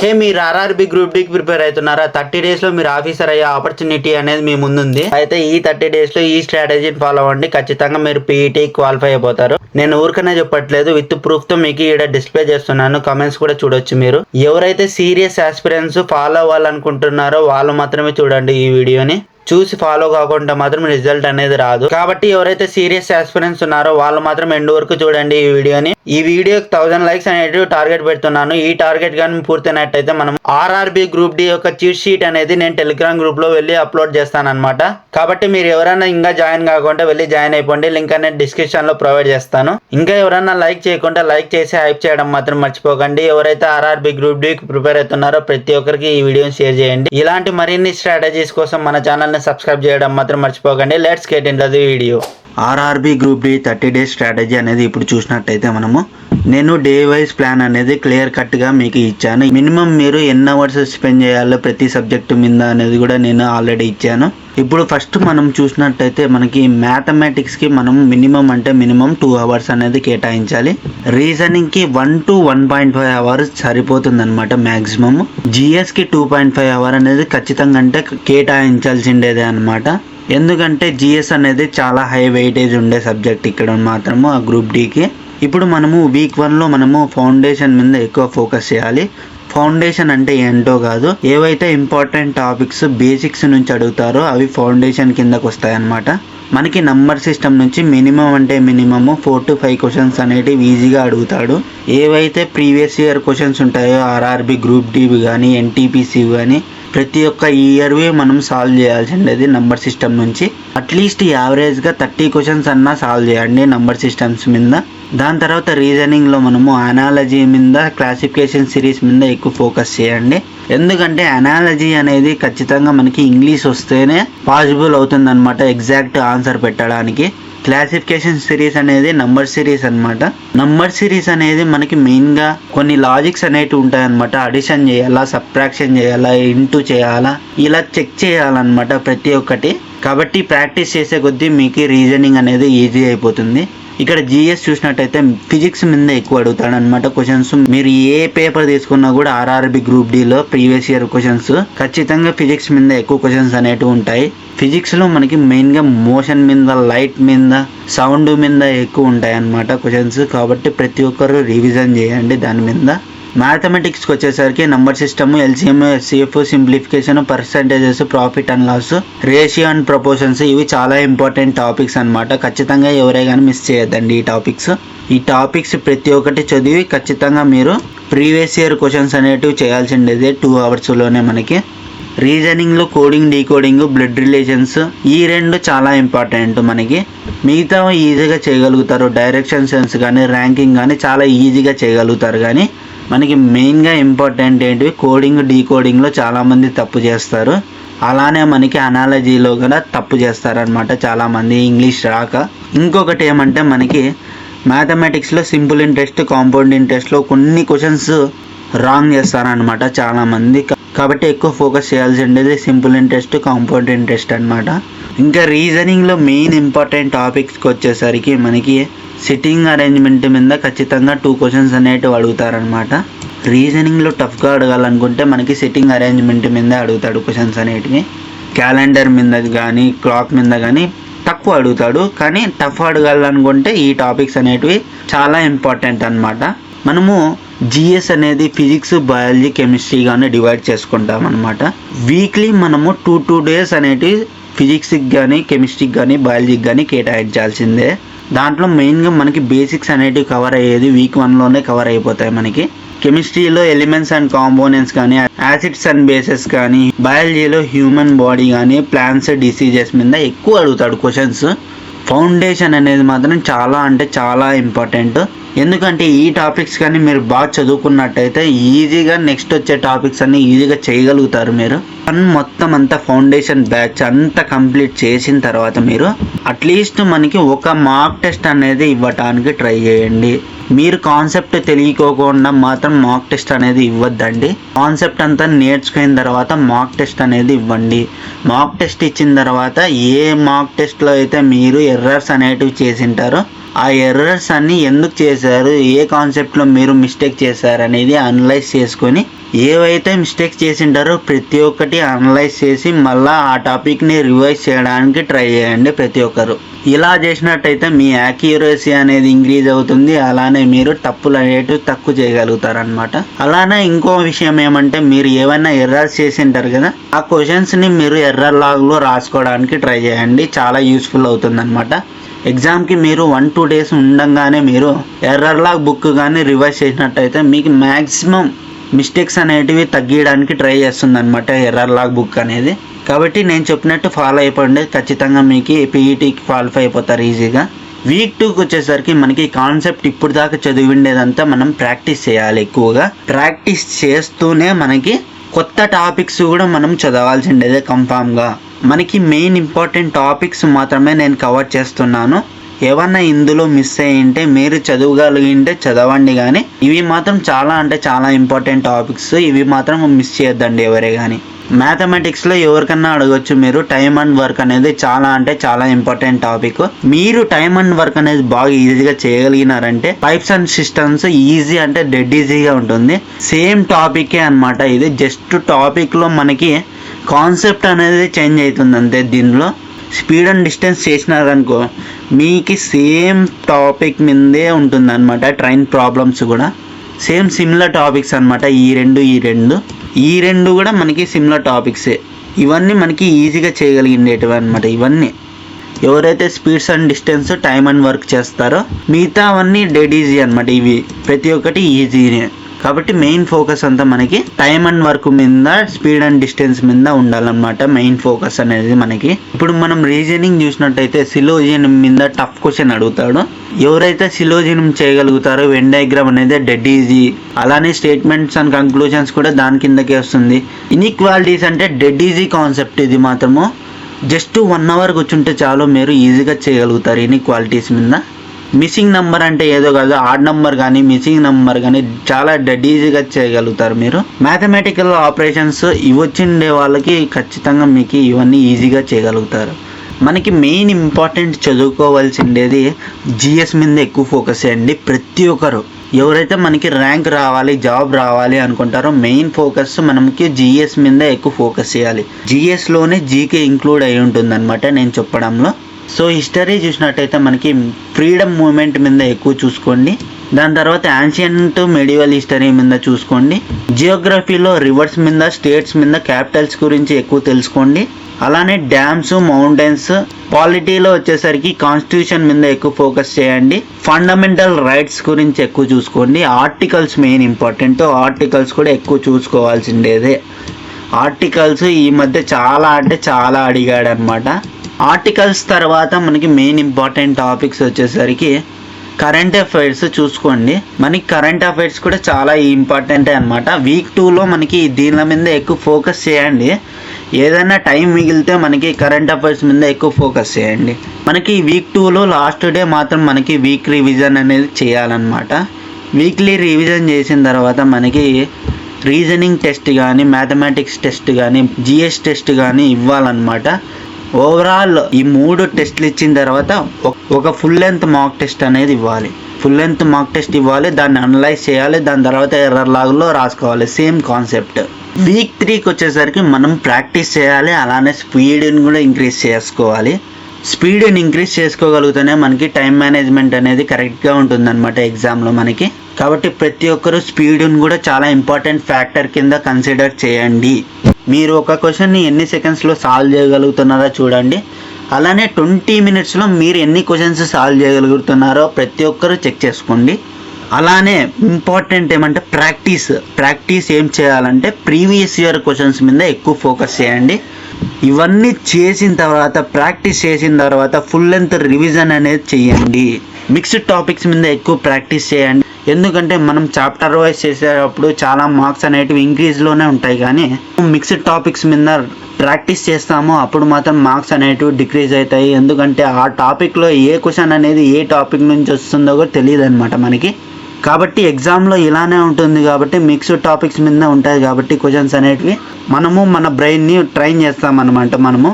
మీరు RRB group D కి prepare అవుతున్నారా? 30 days లో మీరు ఆఫీసర్ అయ్యే ఆపర్చునిటీ అనేది మీ ముందుంది. అయితే ఈ 30 days లో ఈ స్ట్రాటజీని ఫాలో అవ్వండి. ఖచ్చితంగా మీరు పీఈటీ క్వాలిఫై అయిపోతారు. నేను ఊరికనే చెప్పట్లేదు, విత్ ప్రూఫ్ తో మీకు ఇక్కడ డిస్ప్లే చేస్తున్నాను. కామెంట్స్ కూడా చూడొచ్చు. మీరు ఎవరైతే సీరియస్ ఆస్పిరెంట్స్ ఫాలో అవ్వాలనుకుంటున్నారో వాళ్ళు మాత్రమే చూడండి ఈ వీడియోని. చూసి ఫాలో కాకుండా మాత్రం రిజల్ట్ అనేది రాదు. కాబట్టి ఎవరైతే సీరియస్ ఆస్పిరెంట్స్ ఉన్నారో వాళ్ళు మాత్రం ఎండ్ వరకు చూడండి ఈ వీడియోని. ఈ వీడియోకి 1000 likes అనేది టార్గెట్ పెడుతున్నాను. ఈ టార్గెట్ కానీ పూర్తయినట్టయితే మనం ఆర్ఆర్బి గ్రూప్ డి యొక్క చీట్ షీట్ అనేది నేను టెలిగ్రామ్ గ్రూప్ లో వెళ్ళి అప్లోడ్ చేస్తాను అనమాట. కాబట్టి మీరు ఎవరైనా ఇంకా జాయిన్ కాకుండా వెళ్ళి జాయిన్ అయిపోండి. లింక్ అనేది డిస్క్రిప్షన్ లో ప్రొవైడ్ చేస్తాను. ఇంకా ఎవరైనా లైక్ చేయకుండా లైక్ చేసి హైప్ చేయడం మాత్రం మర్చిపోకండి. ఎవరైతే ఆర్ఆర్బి గ్రూప్ డి ప్రిపేర్ అవుతున్నారో ప్రతి ఒక్కరికి ఈ వీడియోని షేర్ చేయండి. ఇలాంటి మరిన్ని స్ట్రాటజీస్ కోసం మన ఛానల్ సబ్స్క్రైబ్ చేయడం మాత్రం మర్చిపోకండి. Let's get into the video. RRB group D 30 days strategy అనేది ఇప్పుడు చూసినట్టయితే నేను డే వైజ్ ప్లాన్ అనేది క్లియర్ కట్ గా మీకు ఇచ్చాను. మినిమం మీరు ఎన్ని అవర్స్ స్పెండ్ చేయాలో ప్రతి సబ్జెక్ట్ మీద అనేది కూడా నేను ఆల్రెడీ ఇచ్చాను. ఇప్పుడు ఫస్ట్ మనం చూసినట్టయితే మనకి మ్యాథమెటిక్స్ కి మనం మినిమం 2 hours అనేది కేటాయించాలి. రీజనింగ్ కి 1 to 1.5 hours సరిపోతుంది అనమాట మ్యాక్సిమం. జిఎస్ కి 2.5 hours అనేది ఖచ్చితంగా అంటే కేటాయించాల్సిండేదే అనమాట. ఎందుకంటే జిఎస్ అనేది చాలా హై వెయిటేజ్ ఉండే సబ్జెక్ట్ ఇక్కడ మాత్రము ఆ గ్రూప్ డికి. ఇప్పుడు మనము వీక్ 1 లో మనము ఫౌండేషన్ మీద ఎక్కువ ఫోకస్ చేయాలి. ఫౌండేషన్ అంటే ఏంటో కాదు, ఏవైతే ఇంపార్టెంట్ టాపిక్స్ బేసిక్స్ నుంచి అడుగుతారో అవి ఫౌండేషన్ కిందకు వస్తాయి అన్నమాట. మనకి నంబర్ సిస్టమ్ నుంచి మినిమం 4 to 5 క్వశ్చన్స్ అనేటివి ఈజీగా అడుగుతాడు. ఏవైతే ప్రీవియస్ ఇయర్ క్వశ్చన్స్ ఉంటాయో ఆర్ఆర్బి గ్రూప్ డి కానీ ఎన్టీపీసీ కానీ ప్రతి ఒక్క ఇయర్వి మనం సాల్వ్ చేయాల్సిండేది నంబర్ సిస్టమ్ నుంచి. అట్లీస్ట్ యావరేజ్గా 30 క్వశ్చన్స్ అన్నా సాల్వ్ చేయండి నంబర్ సిస్టమ్స్ మీద. దాని తర్వాత రీజనింగ్లో మనము అనాలజీ మీద, క్లాసిఫికేషన్ సిరీస్ మీద ఎక్కువ ఫోకస్ చేయండి. ఎందుకంటే అనాలజీ అనేది ఖచ్చితంగా మనకి ఇంగ్లీష్ వస్తేనే పాసిబుల్ అవుతుంది అనమాట ఎగ్జాక్ట్ ఆన్సర్ పెట్టడానికి. క్లాసిఫికేషన్ సిరీస్ అనేది నంబర్ సిరీస్ అనమాట. నంబర్ సిరీస్ అనేది మనకి మెయిన్గా కొన్ని లాజిక్స్ అనేటివి ఉంటాయన్నమాట. అడిషన్ చేయాలా, సబ్ట్రాక్షన్ చేయాలా, ఇంటూ చేయాలా, ఇలా చెక్ చేయాలన్నమాట ప్రతి ఒక్కటి. కాబట్టి ప్రాక్టీస్ చేసే కొద్దీ మీకు రీజనింగ్ అనేది ఈజీ అయిపోతుంది. ఇక్కడ జిఎస్ చూసినట్టయితే ఫిజిక్స్ మీద ఎక్కువ అడుగుతాడు అనమాట క్వశ్చన్స్. మీరు ఏ పేపర్ తీసుకున్నా కూడా ఆర్ఆర్బి గ్రూప్ డిలో ప్రీవియస్ ఇయర్ క్వశ్చన్స్ ఖచ్చితంగా ఫిజిక్స్ మీద ఎక్కువ క్వశ్చన్స్ అనేటివి ఉంటాయి. ఫిజిక్స్ లో మనకి మెయిన్ గా మోషన్ మీద, లైట్ మీద, సౌండ్ మీద ఎక్కువ ఉంటాయి అన్నమాట క్వశ్చన్స్. కాబట్టి ప్రతి ఒక్కరు రివిజన్ చేయండి దాని మీద. మ్యాథమెటిక్స్కి వచ్చేసరికి number system, LCM, HCF, simplification, percentages, profit and loss, ratio and proportions ఇవి చాలా ఇంపార్టెంట్ టాపిక్స్ అనమాట. ఖచ్చితంగా ఎవరే కానీ మిస్ చేయొద్దండి ఈ టాపిక్స్. ఈ టాపిక్స్ ప్రతి ఒక్కటి చదివి ఖచ్చితంగా మీరు ప్రీవియస్ ఇయర్ క్వశ్చన్స్ అనేటివి చేయాల్సిండేది 2 hours లోనే. మనకి రీజనింగ్లో కోడింగ్, డీకోడింగ్, బ్లడ్ రిలేషన్స్ ఈ 2 చాలా ఇంపార్టెంట్ మనకి. మిగతా ఈజీగా చేయగలుగుతారు. డైరెక్షన్ సెన్స్ కానీ, ర్యాంకింగ్ కానీ చాలా ఈజీగా చేయగలుగుతారు. కానీ మనకి మెయిన్గా ఇంపార్టెంట్ ఏంటివి కోడింగ్, డీకోడింగ్లో చాలామంది తప్పు చేస్తారు. అలానే మనకి అనాలజీలో కూడా తప్పు చేస్తారనమాట చాలామంది ఇంగ్లీష్ రాక. ఇంకొకటి ఏమంటే మనకి మ్యాథమెటిక్స్లో సింపుల్ ఇంట్రెస్ట్, కాంపౌండ్ ఇంట్రెస్ట్లో కొన్ని క్వశ్చన్స్ రాంగ్ చేస్తారనమాట చాలామంది. కాబట్టి ఎక్కువ ఫోకస్ చేయాల్సి ఉండేది సింపుల్ ఇంట్రెస్ట్, కాంపౌండ్ ఇంట్రెస్ట్ అనమాట. ఇంకా రీజనింగ్లో మెయిన్ ఇంపార్టెంట్ టాపిక్స్కి వచ్చేసరికి మనకి సిట్టింగ్ అరేంజ్మెంట్ మీద ఖచ్చితంగా 2 questions అనేటివి అడుగుతారనమాట. రీజనింగ్లో టఫ్గా అడగాలనుకుంటే మనకి సిట్టింగ్ అరేంజ్మెంట్ మీద అడుగుతాడు క్వశ్చన్స్ అనేటివి. క్యాలెండర్ మీద కానీ, క్లాక్ మీద కానీ తక్కువ అడుగుతాడు. కానీ టఫ్ అడగాలనుకుంటే ఈ టాపిక్స్ అనేటివి చాలా ఇంపార్టెంట్ అనమాట. మనము జిఎస్ అనేది ఫిజిక్స్, బయాలజీ, కెమిస్ట్రీ కానీ డివైడ్ చేసుకుంటాం అనమాట. వీక్లీ మనము 2 days అనేటివి ఫిజిక్స్కి కానీ, కెమిస్ట్రీకి కానీ, బయాలజీకి కానీ కేటాయించాల్సిందే. దాంట్లో మెయిన్గా మనకి బేసిక్స్ అనేటివి కవర్ అయ్యేది వీక్ 1లోనే కవర్ అయిపోతాయి మనకి. కెమిస్ట్రీలో ఎలిమెంట్స్ అండ్ కాంపోనెంట్స్ కానీ, యాసిడ్స్ అండ్ బేసెస్ కానీ, బయాలజీలో హ్యూమన్ బాడీ కానీ, ప్లాంట్స్, డిసీజెస్ మీద ఎక్కువ అడుగుతాడు క్వశ్చన్స్. ఫౌండేషన్ అనేది మాత్రం చాలా అంటే చాలా ఇంపార్టెంట్. ఎందుకంటే ఈ టాపిక్స్ కానీ మీరు బాగా చదువుకున్నట్టయితే ఈజీగా నెక్స్ట్ వచ్చే టాపిక్స్ అన్ని ఈజీగా చేయగలుగుతారు. మీరు మొత్తం అంతా ఫౌండేషన్ బ్యాచ్ అంతా కంప్లీట్ చేసిన తర్వాత మీరు అట్లీస్ట్ మనకి ఒక మాక్ టెస్ట్ అనేది ఇవ్వటానికి ట్రై చేయండి. మీరు కాన్సెప్ట్ తెలియకోకుండా మాత్రం మాక్ టెస్ట్ అనేది ఇవ్వద్దండి. కాన్సెప్ట్ అంతా నేర్చుకున్న తర్వాత మాక్ టెస్ట్ అనేది ఇవ్వండి. మాక్ టెస్ట్ ఇచ్చిన తర్వాత ఏ మాక్ టెస్ట్లో అయితే మీరు ఎర్రర్స్ అనేటివి చేసింటారో ఆ ఎర్రర్స్ అన్ని ఎందుకు చేశారు, ఏ కాన్సెప్ట్లో మీరు మిస్టేక్ చేశారు అనేది అనలైజ్ చేసుకొని ఏవైతే మిస్టేక్స్ చేసింటారో ప్రతి ఒక్కటి అనలైజ్ చేసి మళ్ళీ ఆ టాపిక్ని రివైజ్ చేయడానికి ట్రై చేయండి ప్రతి ఒక్కరు. ఇలా చేసినట్టయితే మీ యాక్యురసీ అనేది ఇంక్రీజ్ అవుతుంది, అలానే మీరు తప్పులు అనేటివి తక్కువ చేయగలుగుతారు అనమాట. అలానే ఇంకో విషయం ఏమంటే మీరు ఏమైనా ఎర్రర్స్ చేసింటారు కదా, ఆ క్వశ్చన్స్ని మీరు ఎర్రర్ లాగ్లో రాసుకోవడానికి ట్రై చేయండి, చాలా యూస్ఫుల్ అవుతుంది అనమాట. ఎగ్జామ్కి మీరు 1-2 days ఉండగానే మీరు ఎర్రర్ లాగ్ బుక్ కానీ రివైజ్ చేసినట్టయితే మీకు మ్యాక్సిమం మిస్టేక్స్ అనేటివి తగ్గించడానికి ట్రై చేస్తుంది అనమాట ఎర్రర్ లాగ్ బుక్ అనేది. కాబట్టి నేను చెప్పినట్టు ఫాలో అయిపోండి, ఖచ్చితంగా మీకు పీఈటీకి క్వాలిఫై అయిపోతారు ఈజీగా. వీక్ 2కి వచ్చేసరికి మనకి కాన్సెప్ట్ ఇప్పుడు దాకా చదివిండేదంతా మనం ప్రాక్టీస్ చేయాలి. ఎక్కువగా ప్రాక్టీస్ చేస్తూనే మనకి కొత్త టాపిక్స్ కూడా మనం చదవాల్సిండేదే కన్ఫామ్గా. మనకి మెయిన్ ఇంపార్టెంట్ టాపిక్స్ మాత్రమే నేను కవర్ చేస్తున్నాను. ఏమన్నా ఇందులో మిస్ అయ్యింటే మీరు చదవగలిగింటే చదవండి, కానీ ఇవి మాత్రం చాలా అంటే చాలా ఇంపార్టెంట్ టాపిక్స్, ఇవి మాత్రం మిస్ చేయొద్దండి ఎవరే కానీ. మ్యాథమెటిక్స్లో ఎవరికన్నా అడగొచ్చు మీరు, టైమ్ అండ్ వర్క్ అనేది చాలా అంటే చాలా ఇంపార్టెంట్ టాపిక్. మీరు టైమ్ అండ్ వర్క్ అనేది బాగా ఈజీగా చేయగలిగినారంటే పైప్స్ అండ్ సిస్టమ్స్ ఈజీ అంటే డెడ్ ఈజీగా ఉంటుంది. సేమ్ టాపికే అనమాట ఇది, జస్ట్ టాపిక్లో మనకి కాన్సెప్ట్ అనేది చేంజ్ అవుతుంది అంతే. దీనిలో స్పీడ్ అండ్ డిస్టెన్స్ చేసినారనుకో మీకు సేమ్ టాపిక్ మీదే ఉంటుంది అనమాట. ట్రైన్ ప్రాబ్లమ్స్ కూడా సేమ్ సిమిలర్ టాపిక్స్ అనమాట. ఈ రెండు కూడా మనకి సిమిలర్ టాపిక్సే. ఇవన్నీ మనకి ఈజీగా చేయగలిగేటివి అనమాట. ఇవన్నీ ఎవరైతే speeds and distance time and work చేస్తారో మిగతా అవన్నీ డెడ్ ఈజీ అనమాట. ఇవి ప్రతి ఒక్కటి ఈజీనే. కాబట్టి మెయిన్ ఫోకస్ అంతా మనకి టైమ్ అండ్ వర్క్ మీద, స్పీడ్ అండ్ డిస్టెన్స్ మీద ఉండాలన్నమాట మెయిన్ ఫోకస్ అనేది మనకి. ఇప్పుడు మనం రీజనింగ్ చూసినట్టయితే సిలోజియం మీద టఫ్ క్వశ్చన్ అడుగుతాడు. ఎవరైతే సిలోజియం చేయగలుగుతారో వెన్ డయాగ్రామ్ అనేది డెడ్ ఈజీ. అలానే స్టేట్మెంట్స్ అండ్ కంక్లూజన్స్ కూడా దాని కిందకే వస్తుంది. ఇన్ఈక్వాలిటీస్ అంటే డెడ్ ఈజీ కాన్సెప్ట్. ఇది మాత్రము జస్ట్ 1 hour కూర్చుంటే చాలు, మీరు ఈజీగా చేయగలుగుతారు ఇన్ఈక్వాలిటీస్ మీద. మిస్సింగ్ నెంబర్ అంటే ఏదో కాదు, ఆడ్ నెంబర్ కానీ మిస్సింగ్ నెంబర్ కానీ చాలా డెడ్ ఈజీగా చేయగలుగుతారు మీరు. మ్యాథమెటికల్ ఆపరేషన్స్ ఇవి వచ్చిండే వాళ్ళకి ఖచ్చితంగా మీకు ఇవన్నీ ఈజీగా చేయగలుగుతారు. మనకి మెయిన్ ఇంపార్టెంట్ చదువుకోవాల్సిండేది జిఎస్ మీద ఎక్కువ ఫోకస్ చేయండి ప్రతి ఒక్కరు. ఎవరైతే మనకి ర్యాంక్ రావాలి, జాబ్ రావాలి అనుకుంటారో మెయిన్ ఫోకస్ మనకి జిఎస్ మీద ఎక్కువ ఫోకస్ చేయాలి. జిఎస్లోనే జీకే ఇంక్లూడ్ అయి ఉంటుంది అనమాట నేను చెప్పడంలో. సో హిస్టరీ చూసినట్టయితే మనకి ఫ్రీడమ్ మూవ్మెంట్ మీద ఎక్కువ చూసుకోండి. దాని తర్వాత యాన్షియంట్ మెడివల్ హిస్టరీ మీద చూసుకోండి. జియోగ్రఫీలో రివర్స్ మీద, స్టేట్స్ మీద, క్యాపిటల్స్ గురించి ఎక్కువ తెలుసుకోండి. అలానే డ్యామ్స్, మౌంటైన్స్. పాలిటీలో వచ్చేసరికి కాన్స్టిట్యూషన్ మీద ఎక్కువ ఫోకస్ చేయండి. ఫండమెంటల్ రైట్స్ గురించి ఎక్కువ చూసుకోండి. ఆర్టికల్స్ మెయిన్ ఇంపార్టెంట్, ఆర్టికల్స్ కూడా ఎక్కువ చూసుకోవాల్సిండేదే. ఆర్టికల్స్ ఈ మధ్య చాలా అంటే చాలా అడిగాడు అనమాట. ఆర్టికల్స్ తర్వాత మనకి మెయిన్ ఇంపార్టెంట్ టాపిక్స్ వచ్చేసరికి కరెంట్ అఫైర్స్ చూసుకోండి. మనకి కరెంట్ అఫైర్స్ కూడా చాలా ఇంపార్టెంటే అనమాట. వీక్ 2లో మనకి దీని మీద ఎక్కువ ఫోకస్ చేయండి. ఏదైనా టైం మిగిలితే మనకి కరెంట్ అఫైర్స్ మీద ఎక్కువ ఫోకస్ చేయండి. మనకి వీక్ 2లో లాస్ట్ డే మాత్రం మనకి వీక్ రివిజన్ అనేది చేయాలన్నమాట. వీక్లీ రివిజన్ చేసిన తర్వాత మనకి రీజనింగ్ టెస్ట్ కానీ, మ్యాథమెటిక్స్ టెస్ట్ కానీ, జిఎస్ టెస్ట్ కానీ ఇవ్వాలన్నమాట. ఓవరాల్ ఈ 3 టెస్ట్లు ఇచ్చిన తర్వాత ఒక ఫుల్ లెంత్ మాక్ టెస్ట్ అనేది ఇవ్వాలి. ఫుల్ లెంత్ మాక్ టెస్ట్ ఇవ్వాలి, దాన్ని అనలైజ్ చేయాలి, దాని తర్వాత ఎర్రర్ లాగ్లో రాసుకోవాలి. Same concept. వీక్ 3కి వచ్చేసరికి మనం ప్రాక్టీస్ చేయాలి, అలానే స్పీడ్ని కూడా ఇంక్రీజ్ చేసుకోవాలి. స్పీడ్ని ఇంక్రీజ్ చేసుకోగలిగితేనే మనకి టైం మేనేజ్మెంట్ అనేది కరెక్ట్గా ఉంటుందన్నమాట ఎగ్జామ్లో మనకి. కాబట్టి ప్రతి ఒక్కరు స్పీడ్ని కూడా చాలా ఇంపార్టెంట్ ఫ్యాక్టర్ కింద కన్సిడర్ చేయండి. మీరు ఒక క్వశ్చన్ని ఎన్ని సెకండ్స్లో సాల్వ్ చేయగలుగుతున్నారో చూడండి. అలానే 20 minutesలో మీరు ఎన్ని క్వశ్చన్స్ సాల్వ్ చేయగలుగుతున్నారో ప్రతి ఒక్కరు చెక్ చేసుకోండి. అలానే ఇంపార్టెంట్ ఏమంటే ప్రాక్టీస్ ఏం చేయాలంటే ప్రీవియస్ ఇయర్ క్వశ్చన్స్ మీద ఎక్కువ ఫోకస్ చేయండి. ఇవన్నీ చేసిన తర్వాత, ప్రాక్టీస్ చేసిన తర్వాత ఫుల్ లెంత్ రివిజన్ అనేది చేయండి. మిక్స్డ్ టాపిక్స్ మీద ఎక్కువ ప్రాక్టీస్ చేయండి. ఎందుకంటే మనం చాప్టర్ వైజ్ చేసేటప్పుడు చాలా మార్క్స్ అనేటివి ఇంక్రీజ్లోనే ఉంటాయి, కానీ మిక్స్డ్ టాపిక్స్ మీద ప్రాక్టీస్ చేస్తామో అప్పుడు మాత్రం మార్క్స్ అనేటివి డిక్రీజ్ అవుతాయి. ఎందుకంటే ఆ టాపిక్లో ఏ క్వశ్చన్ అనేది ఏ టాపిక్ నుంచి వస్తుందో కూడా తెలియదు అనమాట మనకి. కాబట్టి ఎగ్జామ్లో ఇలానే ఉంటుంది. కాబట్టి మిక్స్డ్ టాపిక్స్ మీద ఉంటాయి కాబట్టి క్వశ్చన్స్ అనేటివి మనము మన బ్రెయిన్ని ట్రైన్ చేస్తామన్నమాట. మనము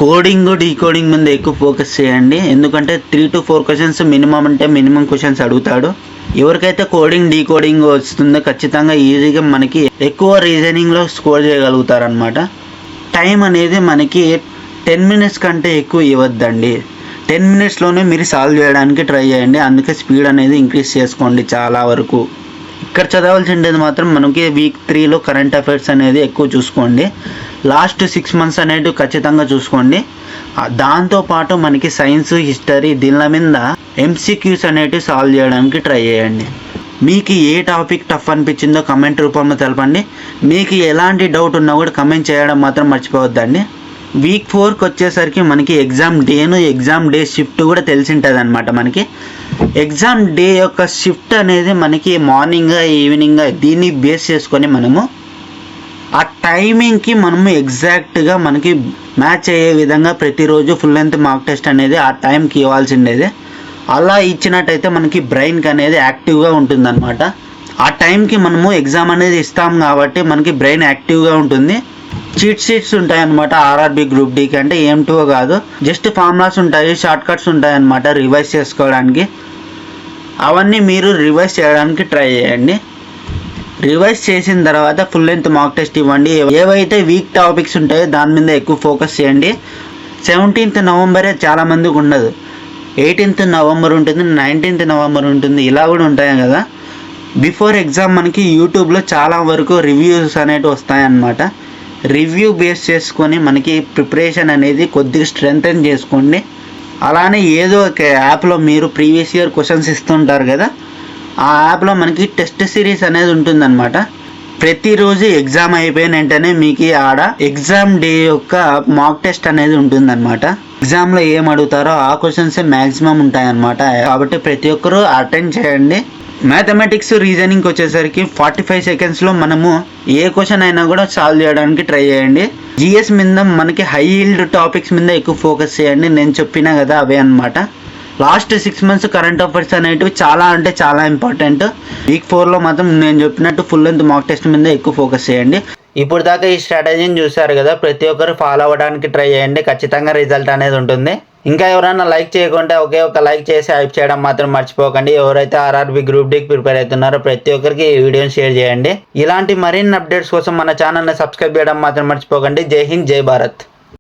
కోడింగ్, డీకోడింగ్ మీద ఎక్కువ ఫోకస్ చేయండి. ఎందుకంటే 3 to 4 క్వశ్చన్స్ మినిమం అంటే మినిమం క్వశ్చన్స్ అడుగుతాడు. ఎవరికైతే కోడింగ్ డీకోడింగ్ వస్తుందో ఖచ్చితంగా ఈజీగా మనకి ఎక్కువ రీజనింగ్లో స్కోర్ చేయగలుగుతారనమాట. టైం అనేది మనకి 10 minutes కంటే ఎక్కువ ఇవ్వద్దండి. 10 minutesలోనే మీరు సాల్వ్ చేయడానికి ట్రై చేయండి. అందుకే స్పీడ్ అనేది ఇంక్రీజ్ చేసుకోండి చాలా వరకు. ఇక్కడ చదవాల్సిండేది మాత్రం మనకి వీక్ 3లో కరెంట్ అఫైర్స్ అనేది ఎక్కువ చూసుకోండి. లాస్ట్ 6 months అనేది ఖచ్చితంగా చూసుకోండి. దాంతోపాటు మనకి సైన్స్, హిస్టరీ దీనిల మీద MCQs అనేటివి సాల్వ్ చేయడానికి ట్రై చేయండి. మీకు ఏ టాపిక్ టఫ్ అనిపించిందో కమెంట్ రూపంలో తెలపండి. మీకు ఎలాంటి డౌట్ ఉన్నా కూడా కమెంట్ చేయడం మాత్రం మర్చిపోవద్దండి. వీక్ 4కి వచ్చేసరికి మనకి ఎగ్జామ్ డే షిఫ్ట్ కూడా తెలిసి ఉంటుంది అనమాట. మనకి ఎగ్జామ్ డే యొక్క షిఫ్ట్ అనేది మనకి మార్నింగ్ ఈవినింగ్ దీన్ని బేస్ చేసుకొని మనము ఆ టైమింగ్కి మనము ఎగ్జాక్ట్గా మనకి మ్యాచ్ అయ్యే విధంగా ప్రతిరోజు ఫుల్ లెంత్ మార్క్ టెస్ట్ అనేది ఆ టైంకి ఇవ్వాల్సిండేది. అలా ఇచ్చినట్టయితే మనకి బ్రెయిన్కి అనేది యాక్టివ్గా ఉంటుందన్నమాట. ఆ టైంకి మనము ఎగ్జామ్ అనేది ఇస్తాం కాబట్టి మనకి బ్రెయిన్ యాక్టివ్గా ఉంటుంది. చీట్ షీట్స్ ఉంటాయన్నమాట ఆర్ఆర్బి గ్రూప్ డీకి, అంటే ఏం టూ కాదు, జస్ట్ ఫార్ములాస్ ఉంటాయి, షార్ట్ కట్స్ ఉంటాయన్నమాట రివైజ్ చేసుకోవడానికి. అవన్నీ మీరు రివైజ్ చేయడానికి ట్రై చేయండి. రివైజ్ చేసిన తర్వాత ఫుల్ లెంత్ మార్క్ టెస్ట్ ఇవ్వండి. ఏవైతే వీక్ టాపిక్స్ ఉంటాయో దాని మీద ఎక్కువ ఫోకస్ చేయండి. 17th November చాలామందికి ఉండదు, 18th November ఉంటుంది, 19th November ఉంటుంది, ఇలా కూడా ఉంటాయి కదా. బిఫోర్ ఎగ్జామ్ మనకి యూట్యూబ్లో చాలా వరకు రివ్యూస్ అనేవి వస్తాయన్నమాట. రివ్యూ బేస్ చేసుకొని మనకి ప్రిపరేషన్ అనేది కొద్దిగా స్ట్రెంగ్తెన్ చేసుకోండి. అలానే ఏదో ఒక యాప్లో మీరు ప్రీవియస్ ఇయర్ క్వశ్చన్స్ ఇస్తుంటారు కదా, ఆ యాప్లో మనకి టెస్ట్ సిరీస్ అనేది ఉంటుందన్నమాట. ప్రతిరోజు ఎగ్జామ్ అయిపోయిన వెంటనే మీకు ఆడ ఎగ్జామ్ డే యొక్క మాక్ టెస్ట్ అనేది ఉంటుందన్నమాట. ఎగ్జామ్లో ఏం అడుగుతారో ఆ క్వశ్చన్స్ మ్యాక్సిమం ఉంటాయన్నమాట. కాబట్టి ప్రతి ఒక్కరూ అటెండ్ చేయండి. మ్యాథమెటిక్స్, రీజనింగ్కి వచ్చేసరికి 45 secondsలో మనము ఏ క్వశ్చన్ అయినా కూడా సాల్వ్ చేయడానికి ట్రై చేయండి. జిఎస్ మీద మనకి హై ఈల్డ్ టాపిక్స్ మీద ఎక్కువ ఫోకస్ చేయండి. నేను చెప్పినా కదా అవే అనమాట. లాస్ట్ 6 months కరెంట్ అఫైర్స్ అనేటివి చాలా అంటే చాలా ఇంపార్టెంట్. వీక్ 4లో మాత్రం నేను చెప్పినట్టు ఫుల్ లెంత్ మాక్ టెస్ట్ మీద ఎక్కువ ఫోకస్ చేయండి. ఇప్పుడు దాకా ఈ స్ట్రాటజీని చూసారు కదా, ప్రతి ఒక్కరు ఫాలో అవ్వడానికి ట్రై చేయండి. ఖచ్చితంగా రిజల్ట్ అనేది ఉంటుంది. ఇంకా ఎవరైనా లైక్ చేయకుంటే ఒకే ఒక లైక్ చేసి హైప్ చేయడం మాత్రం మర్చిపోకండి. ఎవరైతే ఆర్ఆర్బి గ్రూప్ డీకి ప్రిపేర్ అవుతున్నారో ప్రతి ఒక్కరికి ఈ వీడియోని షేర్ చేయండి. ఇలాంటి మరిన్ని అప్డేట్స్ కోసం మన ఛానల్ని సబ్స్క్రైబ్ చేయడం మాత్రం మర్చిపోకండి. జై హింద్, జై భారత్.